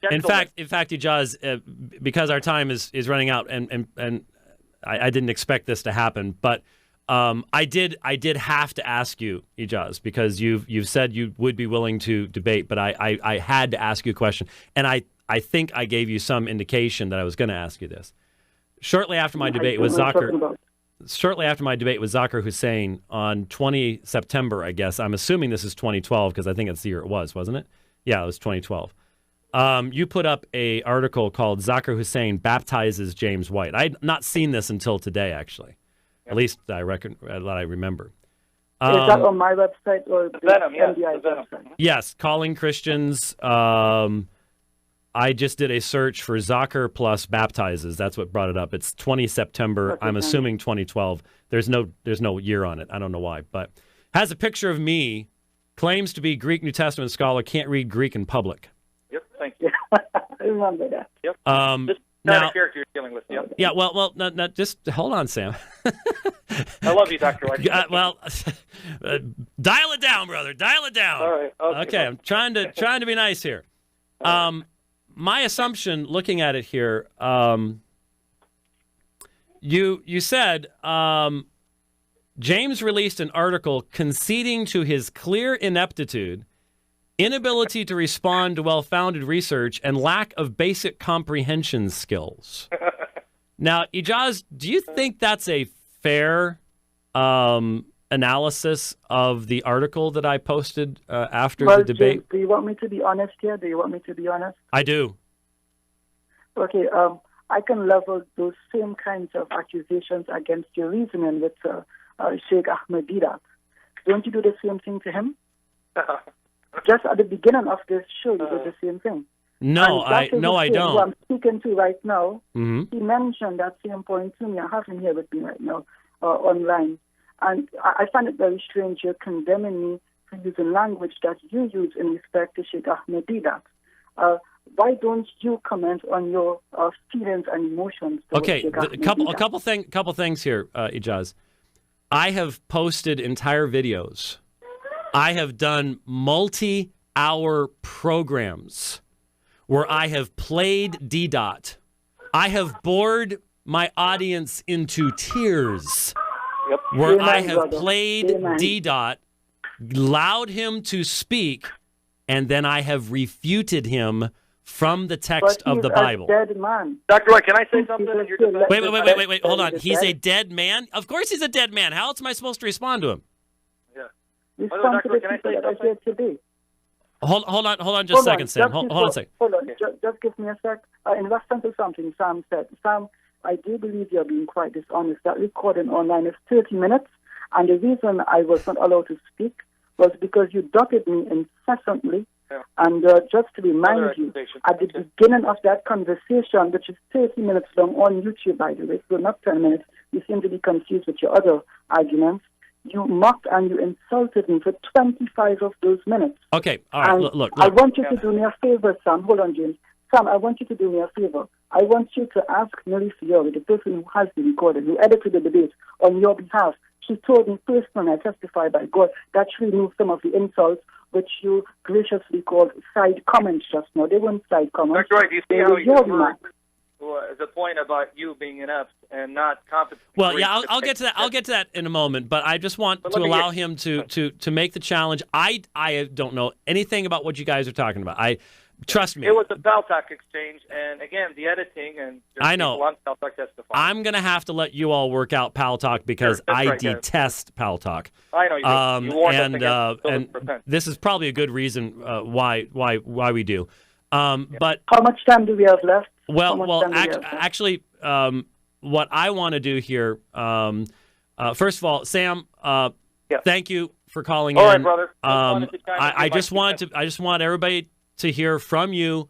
In fact, Ijaz, because our time is running out, and I didn't expect this to happen, but I did have to ask you, Ijaz, because you've said you would be willing to debate, but I had to ask you a question, and I think I gave you some indication that I was going to ask you this. Shortly after my debate with Zakir Hussain on 20 September, I guess, I'm assuming this is 2012 because I think that's the year it was, wasn't it? Yeah, it was 2012. You put up an article called Zakir Hussain Baptizes James White. I had not seen this until today, actually. At least I remember. Is that on my website or the MDI website? Yes, Calling Christians. I just did a search for Zakir plus baptizes. That's what brought it up. It's 20 September. I'm assuming 2012. There's no year on it. I don't know why, but has a picture of me. Claims to be Greek New Testament scholar. Can't read Greek in public. Yep. Thank you. I remember that. Yep. Just kind of character you're dealing with. Yep. Yeah. Well. Not just hold on, Sam. I love you, Dr. White. Dial it down, brother. Dial it down. All right. Okay. I'm trying to be nice here. My assumption, looking at it here, you said James released an article conceding to his clear ineptitude, inability to respond to well-founded research, and lack of basic comprehension skills. Now, Ijaz, do you think that's a fair analysis of the article that I posted after the debate? James, do you want me to be honest here? Do you want me to be honest? I do. Okay, I can level those same kinds of accusations against your reasoning with Sheikh Ahmad. Don't you do the same thing to him? Just at the beginning of this show, you did the same thing. No, I don't. Who I'm speaking to right now, Mm-hmm. he mentioned that same point to me. I have him here with me right now online. And I find it very strange you're condemning me for using language that you use in respect to Sheikh Ahmad. Why don't you comment on your feelings and emotions? Okay, a couple things here, Ijaz. I have posted entire videos. I have done multi-hour programs where I have played D-Dot. I have bored my audience into tears. Yep. Where I have played D-Dot, allowed him to speak, and then I have refuted him from the text of the Bible. Dead man. Dr. White, can I say something? Wait. Hold on. He's a dead man? Of course he's a dead man. How else am I supposed to respond to him? Yeah. Dr. White, can I say something? Hold on just a second, Sam. Hold on a second. Hold on. Just give me a sec. In response to something Sam said. Sam, I do believe you're being quite dishonest. That recording online is 30 minutes, and the reason I was not allowed to speak was because you doubted me incessantly. Yeah. And just to remind you, at the beginning of that conversation, which is 30 minutes long on YouTube, by the way, so not 10 minutes, you seem to be confused with your other arguments. You mocked and you insulted me for 25 of those minutes. Okay, all right, and look. I want you to do me a favor, Sam. Hold on, James. Sam, I want you to do me a favor. I want you to ask Millie Fiore, the person who has the recording, who edited the debate on your behalf. She told me personally, I testify by God, that she removed some of the insults which you graciously called side comments just now. They weren't side comments. Dr. White, do you see how you referred the point about you being inept and not competent? Well, yeah, I'll get to that. I'll get to that in a moment. But I just want to allow him to make the challenge. I don't know anything about what you guys are talking about. Trust me. It was a Paltalk exchange, and again, the editing and I know. People on Paltalk testifying. I'm going to have to let you all work out Paltalk because I detest Paltalk. I know you do. You warned us against and this is probably a good reason why we do. But how much time do we have left? Actually, what I want to do here, first of all, Sam, thank you for calling in. All right, brother. I just want everybody to hear from you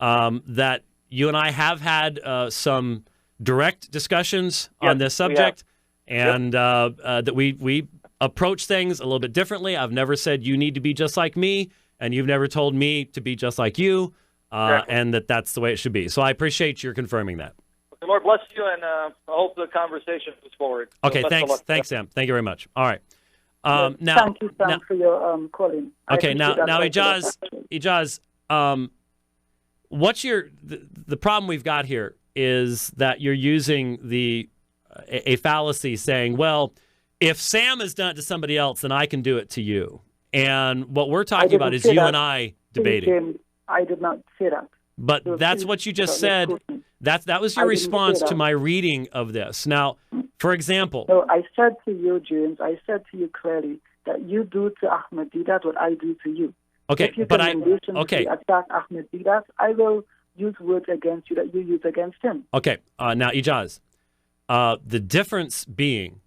that you and I have had some direct discussions on this subject, and that we approach things a little bit differently. I've never said you need to be just like me, and you've never told me to be just like you, and that's the way it should be. So I appreciate your confirming that. The Lord bless you, and I hope the conversation moves forward. Okay, thanks, Sam. Thank you very much. All right. Thank you, Sam, for your calling. Okay, now, Ijaz, what's the problem we've got here is that you're using a fallacy saying, well, if Sam has done it to somebody else, then I can do it to you. And what we're talking about is you and I debating. I did not say that. But that's what you just said. That was your response to my reading of this. Now, for example. No, I said to you, James, I said to you clearly that you do to Ahmad Didat what I do to you. Okay, if you but attack Ahmad Didat, I will use words against you that you use against him. Okay, now Ijaz, the difference being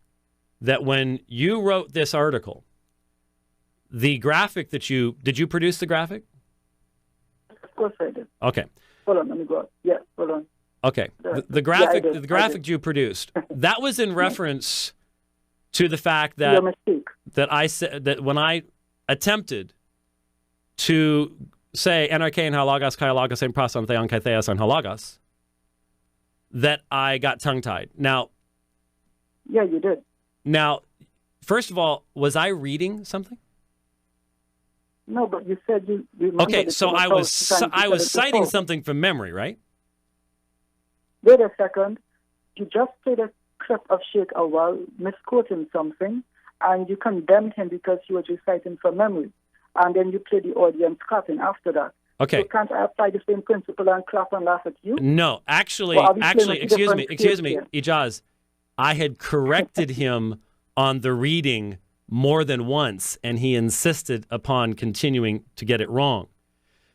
that when you wrote this article, the graphic that did you produce the graphic? Of course I did. Okay. Hold on, let me go on. Yeah, hold on. Okay, the graphic you produced, that was in reference to the fact that I said that when I attempted to say NRK and halagas kailagas and prasan theon kaitheas and halagas, that I got tongue-tied. Now, yeah, you did. Now, first of all, was I reading something? No, but you said you okay, so I was citing something from memory, right? Wait a second. You just played a clip of Sheikh Awal misquoting something, and you condemned him because he was reciting from memory. And then you played the audience clapping after that. Okay. So can't I apply the same principle and clap and laugh at you? No, actually, excuse me, Ijaz, I had corrected him on the reading more than once, and he insisted upon continuing to get it wrong.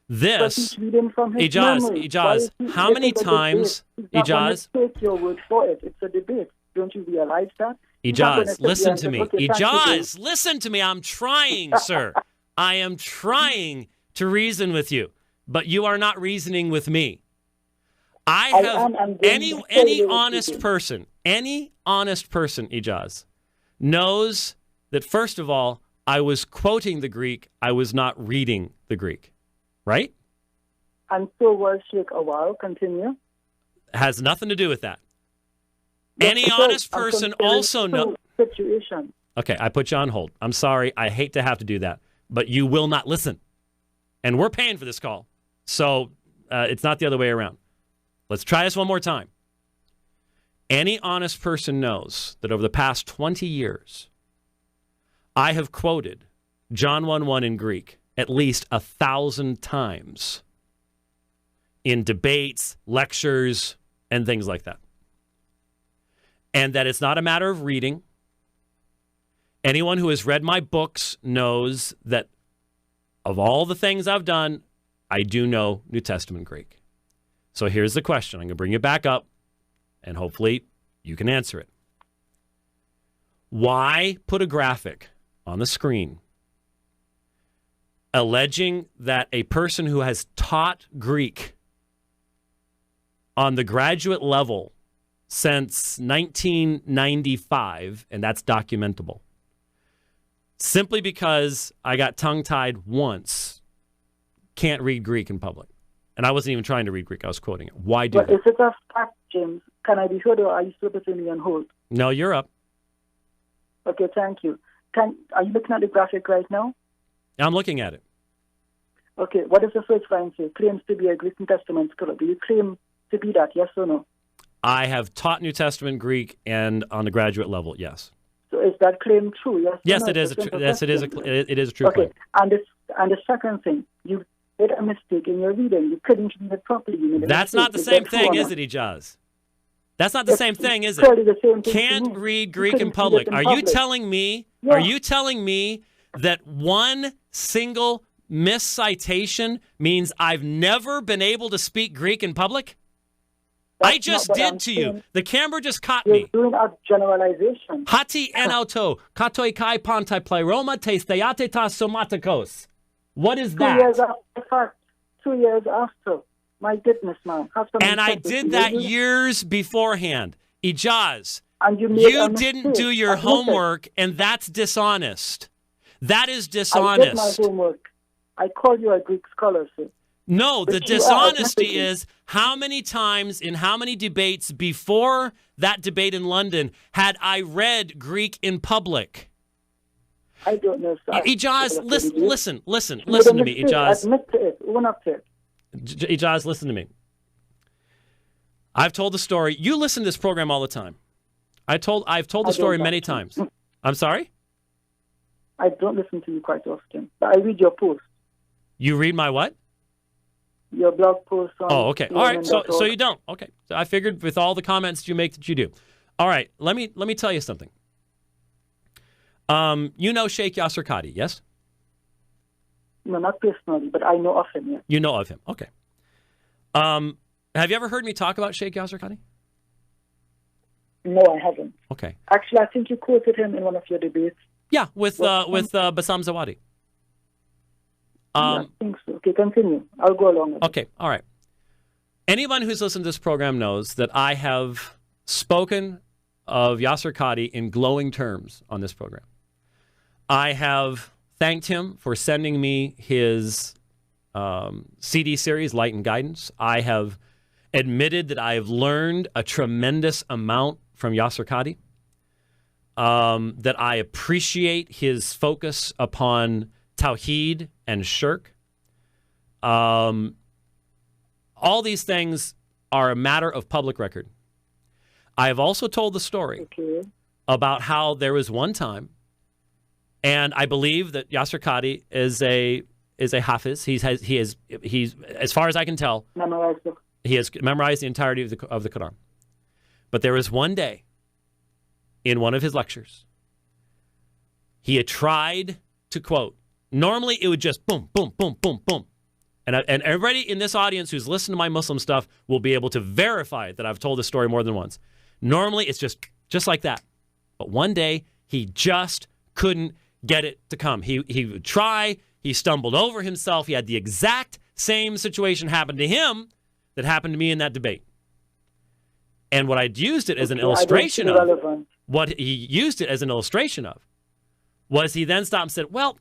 This, Ijaz, how many times, Ijaz? Take your word for it. It's a debate. Don't you realize that? Ijaz, listen to me. Ijaz, listen to me. I'm trying, sir. I am trying to reason with you, but you are not reasoning with me. Any honest person, Ijaz, knows that, first of all, I was quoting the Greek. I was not reading the Greek. Right? And so was Sheikh Awal. Continue. Has nothing to do with that. Yes, any honest person also knows. Okay, I put you on hold. I'm sorry. I hate to have to do that. But you will not listen. And we're paying for this call. So it's not the other way around. Let's try this one more time. Any honest person knows that over the past 20 years, I have quoted John 1:1 in Greek at least 1,000 times in debates, lectures, and things like that. And that it's not a matter of reading. Anyone who has read my books knows that of all the things I've done, I do know New Testament Greek. So here's the question. I'm going to bring you back up, and hopefully you can answer it. Why put a graphic on the screen alleging that a person who has taught Greek on the graduate level since 1995, and that's documentable, simply because I got tongue-tied once, can't read Greek in public? And I wasn't even trying to read Greek. I was quoting it. Why do that? Is it a fact, James? Can I be heard, or are you still putting me on hold? No, you're up. Okay, thank you. Are you looking at the graphic right now? I'm looking at it. Okay, what does the first line say? Claims to be a Greek New Testament scholar. Do you claim to be that, yes or no? I have taught New Testament Greek and on the graduate level, yes. So is that claim true? Yes. Yes, no? it is. It is a true claim. And the second thing, you made a mistake in your reading. You couldn't read it properly. That's not the same thing, is it, Ijaz? That's not the same thing, is it? Can't read Greek in public. Are you telling me? Yeah. Are you telling me that one single miscitation means I've never been able to speak Greek in public? I just did to you. The camera just caught me. You're doing a generalization. Hati enauto, katoi kai pantai pleroma te steate ta somatikos. What is that? 2 years after. 2 years after. My goodness, man. And I did that years beforehand. Ijaz, and you didn't do your homework, and that's dishonest. That is dishonest. I did my homework. I call you a Greek scholar, sir. No, the dishonesty is how many times in how many debates before that debate in London had I read Greek in public? I don't know, sir. Ijaz, listen to me, Ijaz. Admit to it. Own up to it. Ijaz, listen to me. I've told the story. You listen to this program all the time. I've told the story many times. I'm sorry? I don't listen to you quite often, but I read your posts. You read my what? Your blog posts. Oh, okay. All right. So you don't. Okay. So I figured with all the comments you make that you do. All right. Let me tell you something. You know Sheikh Yasser Qadhi, yes? No, not personally, but I know of him, yes. You know of him. Okay. Have you ever heard me talk about Sheikh Yasser Qadhi? No, I haven't. Okay. Actually, I think you quoted him in one of your debates. Yeah, with Bassam Zawadi. I think so. Okay, continue. I'll go along with it. Okay, all right. Anyone who's listened to this program knows that I have spoken of Yasser Qadhi in glowing terms on this program. I have thanked him for sending me his CD series, Light and Guidance. I have admitted that I have learned a tremendous amount from Yasser Qadhi, that I appreciate his focus upon Tawheed and Shirk. All these things are a matter of public record. I have also told the story about how there was one time, and I believe that Yasser Qadhi is a hafiz. He's as far as I can tell, he has memorized the entirety of the Quran. But there was one day in one of his lectures, he had tried to quote. Normally, it would just boom, boom, boom, boom, boom. And everybody in this audience who's listened to my Muslim stuff will be able to verify that I've told this story more than once. Normally, it's just like that. But one day, he just couldn't get it to come. He would try. He stumbled over himself. He had the exact same situation happen to him that happened to me in that debate. And what I'd used it as an illustration of, what he used it as an illustration of, was he then stopped and said, well,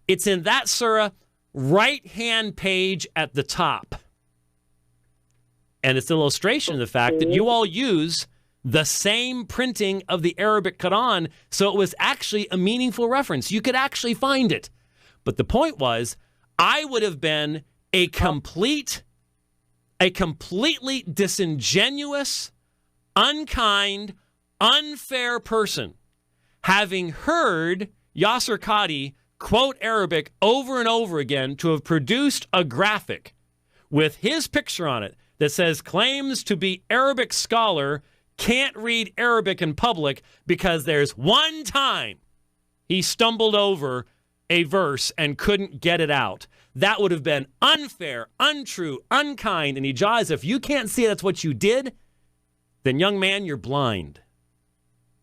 it's in that surah, right-hand page at the top. And it's an illustration of the fact that you all use the same printing of the Arabic Quran, so it was actually a meaningful reference. You could actually find it. But the point was, I would have been a completely disingenuous, unkind, unfair person, having heard Yasser Qadhi quote Arabic over and over again to have produced a graphic with his picture on it that says claims to be Arabic scholar, can't read Arabic in public because there's one time he stumbled over a verse and couldn't get it out. That would have been unfair, untrue, unkind. And Ijaz, if you can't see that's what you did, then young man, you're blind.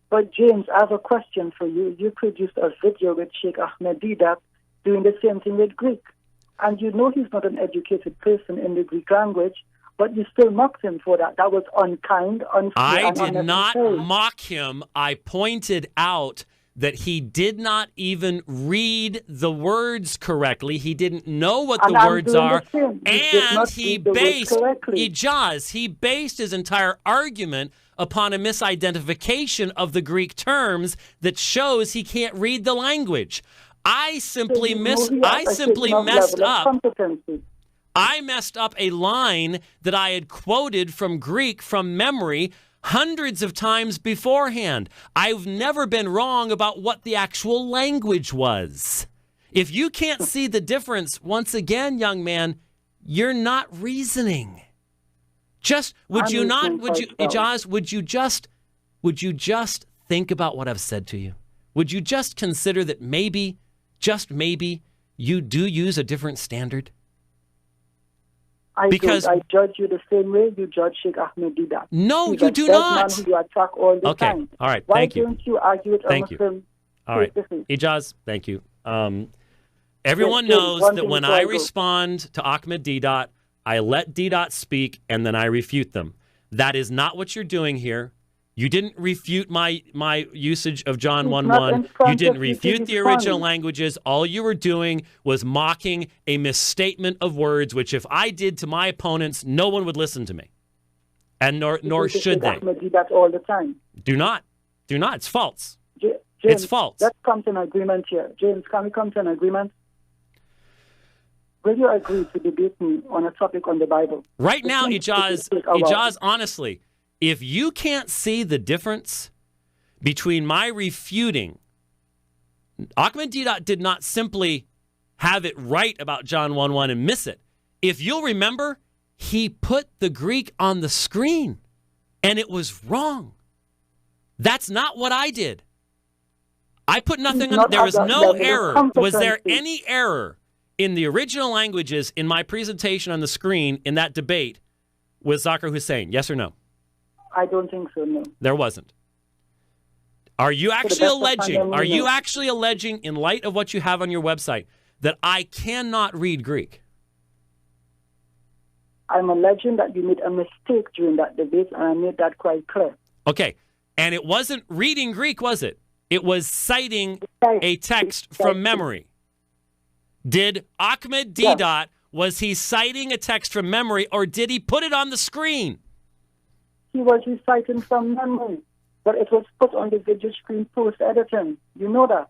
But James, I have a question for you. You produced a video with Sheikh Ahmad Didat doing the same thing with Greek. And you know he's not an educated person in the Greek language, but you still mocked him for that. That was unkind, unfair, I did not mock him. I pointed out that he did not even read the words correctly. He didn't know what the words are. And he based Ijaz, he based his entire argument upon a misidentification of the Greek terms that shows he can't read the language. I simply messed up. I messed up a line that I had quoted from Greek from memory hundreds of times beforehand. I've never been wrong about what the actual language was. If you can't see the difference, once again, young man, you're not reasoning. Ijaz, would you just think about what I've said to you? Would you just consider that maybe, just maybe, you do use a different standard? I judge you the same way you judge Sheikh Ahmed Didat. No, you do not. Man who you attack all the time. Okay, all right, thank you. Why don't you argue with a Muslim? All right, Ijaz, thank you. Everyone knows that when I respond to Ahmed Didat, I let Didat speak and then I refute them. That is not what you're doing here. You didn't refute my usage of John 1:1. You didn't refute the original languages. All you were doing was mocking a misstatement of words, which if I did to my opponents, no one would listen to me. And nor should they. That all the time. Do not. It's false. James, it's false. Let's come to an agreement here. James, can we come to an agreement? will you agree to debate me on a topic on the Bible? Right now, Ijaz, honestly, if you can't see the difference between my refuting, Ahmad did not simply have it right about John 1:1 and miss it. If you'll remember, he put the Greek on the screen, and it was wrong. That's not what I did. I put nothing on. There was no error. Was there any error in the original languages in my presentation on the screen in that debate with Zakir Hussain? Yes or no? I don't think so, no. There wasn't. Are you actually alleging, in light of what you have on your website, that I cannot read Greek? I'm alleging that you made a mistake during that debate, and I made that quite clear. Okay. And it wasn't reading Greek, was it? It was citing a text from memory. Did Ahmad D. Was he citing a text from memory, or did he put it on the screen? He was reciting from memory, but it was put on the video screen post-editing. You know that.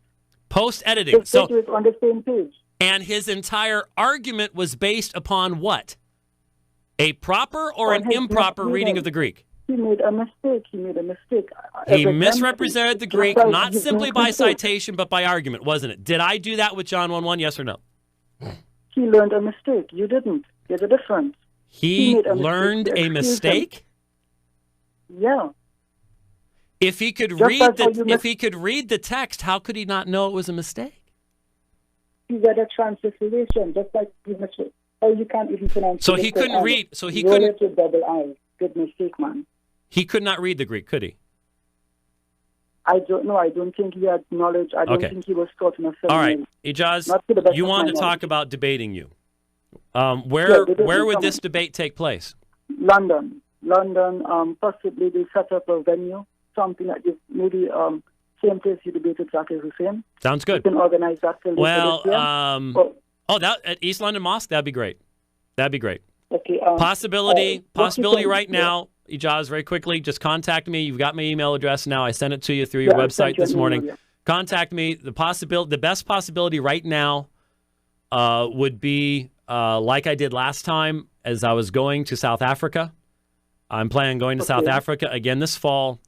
Post-editing. The video is on the same page. And his entire argument was based upon what? A proper or an improper reading of the Greek? He made a mistake. He misrepresented the Greek, not simply by citation, but by argument, wasn't it? Did I do that with John 1:1? Yes or no? He learned a mistake. You didn't. There's a difference. He learned a mistake? Yeah. If he could read the text, how could he not know it was a mistake? He read a transliteration, just like you mentioned. Oh, you can't even pronounce. So he couldn't read. So he couldn't. Double I. Good mistake, man. He could not read the Greek, could he? I don't know. I don't think he had knowledge. I don't think he was taught in a certain All right, way. Ijaz, you wanted to talk about debating you. Where would this debate take place? London. Possibly they set up a venue, something like this. Maybe same place you debated Zakir Hussain. Sounds good. You can organize that. At East London Mosque, that'd be great. Okay. Possibility right now, Ijaz, very quickly, just contact me. You've got my email address now. I sent it to you through your website this morning. Contact me. The best possibility right now would be like I did last time, as I was going to South Africa. I'm planning on going to South Africa again this fall.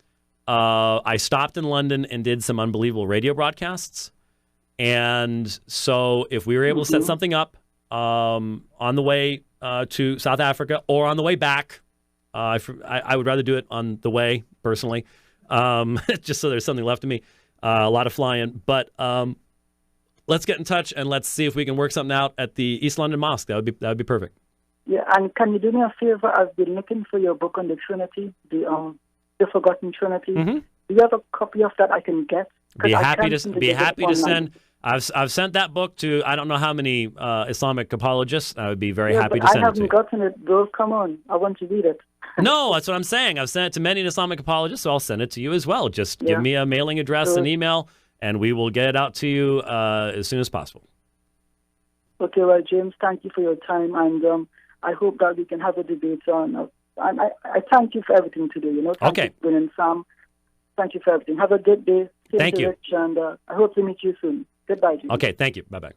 I stopped in London and did some unbelievable radio broadcasts. And so if we were able to set something up on the way to South Africa or on the way back, I would rather do it on the way, personally, just so there's something left of me. A lot of flying. But let's get in touch and let's see if we can work something out at the East London Mosque. That would be perfect. Yeah, and can you do me a favor? I've been looking for your book on the Trinity, the Forgotten Trinity. Mm-hmm. Do you have a copy of that I can get? Be happy to send. I've sent that book to I don't know how many Islamic apologists. I would be very happy to send it to you. I haven't gotten it, bro. Come on, I want to read it. No, that's what I'm saying. I've sent it to many Islamic apologists, so I'll send it to you as well. Just give me a mailing address and email, and we will get it out to you as soon as possible. Okay, well, James, thank you for your time, and I hope that we can have a debate on. I thank you for everything today. Thank you for being Sam. Thank you for everything. Have a good day. Thank you. Rich, and I hope to meet you soon. Goodbye, James. Okay, thank you. Bye-bye.